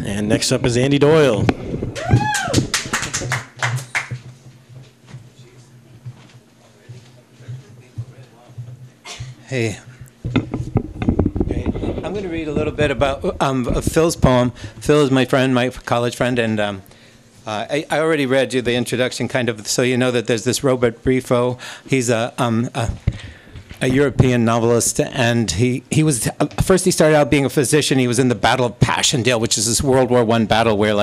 And next up is Andy Doyle. Hey. I'm going to read a little bit about Phil's poem. Phil is my friend, my college friend, and I already read you the introduction, kind of, so you know that there's this Robert Briffault. He's a European novelist, and he was first he started out being a physician. He was in the Battle of Passchendaele, which is this World War I battle where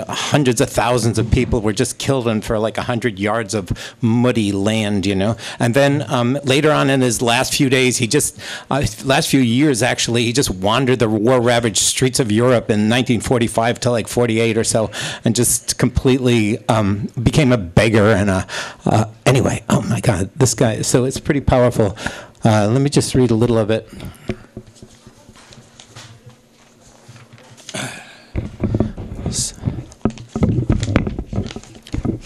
hundreds of thousands of people were just killed in for 100 yards of muddy land, And then later on in his last few days, last few years actually, he just wandered the war-ravaged streets of Europe in 1945 to 48 or so, and just completely became a beggar and anyway. Oh my God, this guy! So it's pretty powerful. Let me just read a little of it.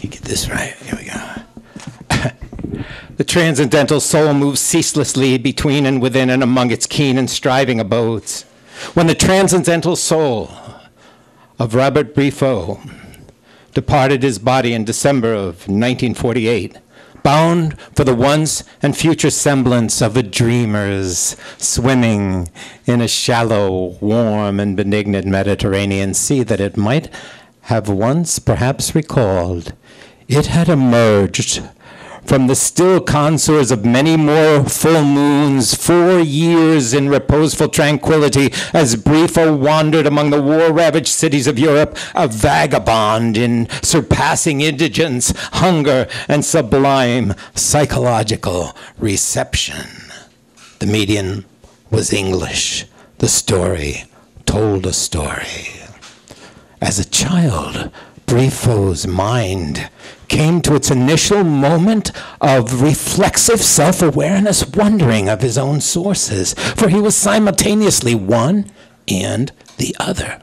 You get this right. Here we go. The transcendental soul moves ceaselessly between and within and among its keen and striving abodes. When the transcendental soul of Robert Briffault departed his body in December of 1948, bound for the once and future semblance of a dreamer's swimming in a shallow, warm, and benignant Mediterranean sea that it might have once perhaps recalled, it had emerged from the still contours of many more full moons, 4 years in reposeful tranquility, as Briffault wandered among the war-ravaged cities of Europe, a vagabond in surpassing indigence, hunger, and sublime psychological reception. The medium was English. The story told a story. As a child, Briffault's mind came to its initial moment of reflexive self-awareness, wondering of his own sources, for he was simultaneously one and the other.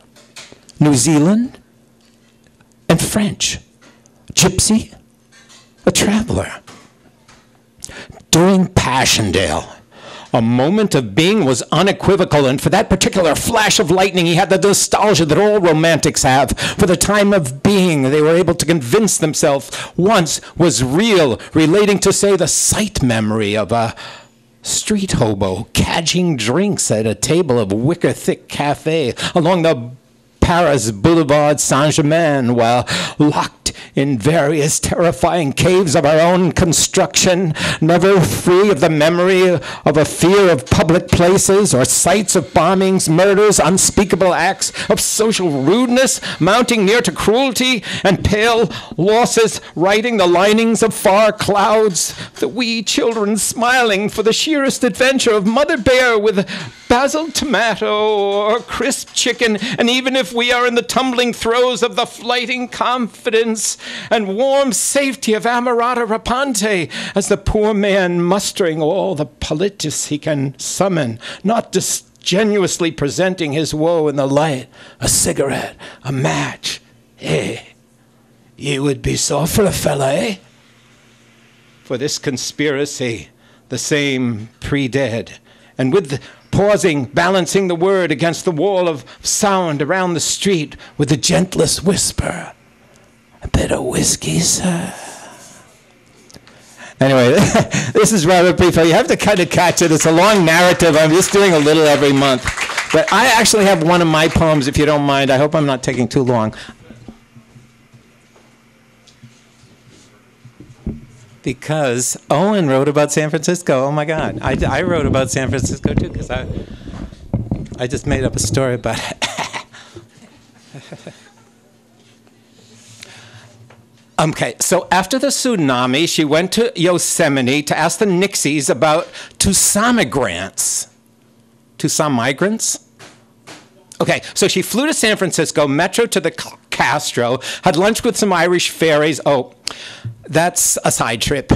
New Zealand and French, gypsy, a traveler. During Passchendaele, a moment of being was unequivocal, and for that particular flash of lightning, he had the nostalgia that all romantics have. For the time of being, they were able to convince themselves once was real, relating to, say, the sight memory of a street hobo cadging drinks at a table of wicker-thick cafe along the Paris Boulevard Saint-Germain, while locked in various terrifying caves of our own construction, never free of the memory of a fear of public places or sites of bombings, murders, unspeakable acts of social rudeness, mounting near to cruelty, and pale losses riding the linings of far clouds, the wee children smiling for the sheerest adventure of Mother Bear with basil tomato or crisp chicken, and even if we are in the tumbling throes of the flighting confidence and warm safety of Amarata Rapante, as the poor man mustering all the politis he can summon, not disingenuously presenting his woe in the light, a cigarette, a match. Hey, you would be so for a fella, eh? For this conspiracy, the same pre-dead, and with the pausing, balancing the word against the wall of sound around the street with the gentlest whisper, a bit of whiskey, sir. Anyway, this is Robert Briffault. You have to kind of catch it. It's a long narrative. I'm just doing a little every month. But I actually have one of my poems, if you don't mind. I hope I'm not taking too long. Because Owen wrote about San Francisco. Oh, my God. I wrote about San Francisco, too, because I just made up a story about it. Okay, so after the tsunami, she went to Yosemite to ask the Nixies about Tucson migrants. Tucson migrants? Okay, so she flew to San Francisco, metro to the Castro, had lunch with some Irish fairies. Oh, that's a side trip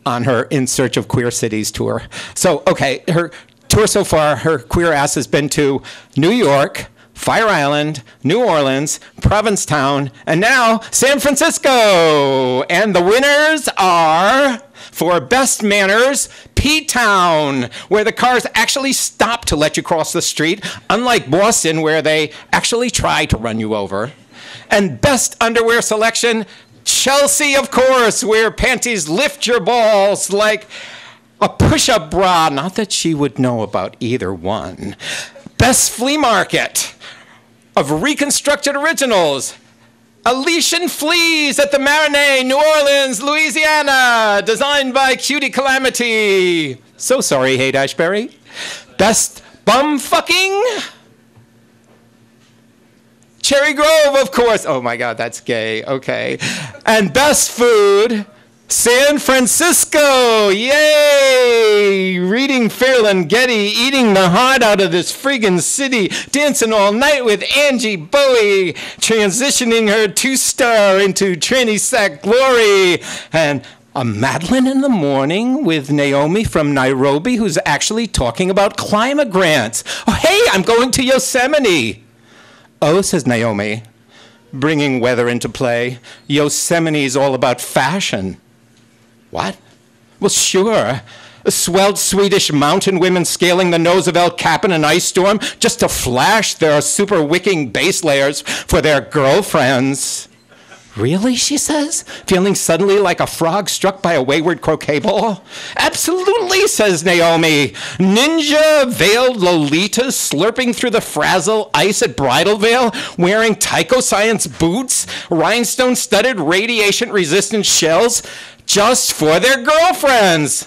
on her In Search of Queer Cities tour. So, okay, her tour so far, her queer ass has been to New York, Fire Island, New Orleans, Provincetown, and now San Francisco. And the winners are, for Best Manners, P-Town, where the cars actually stop to let you cross the street, unlike Boston, where they actually try to run you over. And best underwear selection, Chelsea, of course, where panties lift your balls like a push-up bra. Not that she would know about either one. Best flea market of reconstructed originals, Elysian Fleas at the Marinade, New Orleans, Louisiana, designed by Cutie Calamity. So sorry, Haight-Ashbury. Best bum fucking, Cherry Grove, of course. Oh my God, that's gay. Okay. And best food, San Francisco. Yay! Reading Fairleigh-Getty, eating the heart out of this friggin' city, dancing all night with Angie Bowie, transitioning her two-star into tranny sack glory. And a Madeline in the morning with Naomi from Nairobi, who's actually talking about climate grants. Oh, hey, I'm going to Yosemite. Oh, says Naomi, bringing weather into play. Yosemite's all about fashion. What? Well, sure. Swelled Swedish mountain women scaling the nose of El Cap in an ice storm just to flash their super wicking base layers for their girlfriends. Really, she says, feeling suddenly like a frog struck by a wayward croquet ball? Absolutely, says Naomi. Ninja veiled Lolitas slurping through the frazzle ice at Bridal Veil, wearing Tycho Science boots, rhinestone-studded radiation-resistant shells, just for their girlfriends.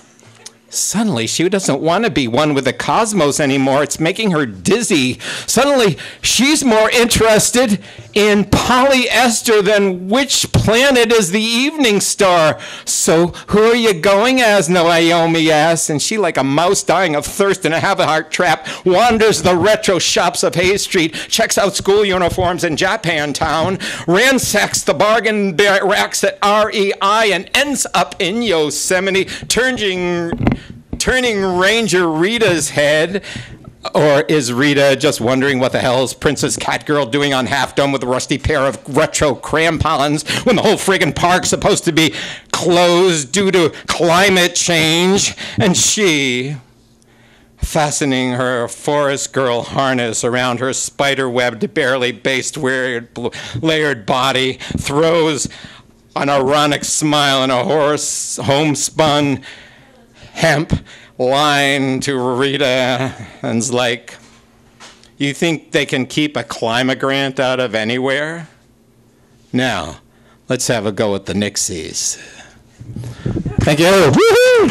Suddenly, she doesn't want to be one with the cosmos anymore. It's making her dizzy. Suddenly, she's more interested in polyester than which planet is the evening star. So, who are you going as, Naomi asks. And she, like a mouse dying of thirst in a have-a-heart trap, wanders the retro shops of Hay Street, checks out school uniforms in Japantown, ransacks the bargain racks at REI, and ends up in Yosemite, turning Ranger Rita's head. Or is Rita just wondering what the hell is Princess Catgirl doing on Half Dome with a rusty pair of retro crampons when the whole friggin' park's supposed to be closed due to climate change? And she, fastening her forest girl harness around her spider-webbed, barely based, layered body, throws an ironic smile and a horse homespun hemp line to Rita and's like, you think they can keep a climate grant out of anywhere? Now, let's have a go at the Nixies. Thank you. Woo-hoo!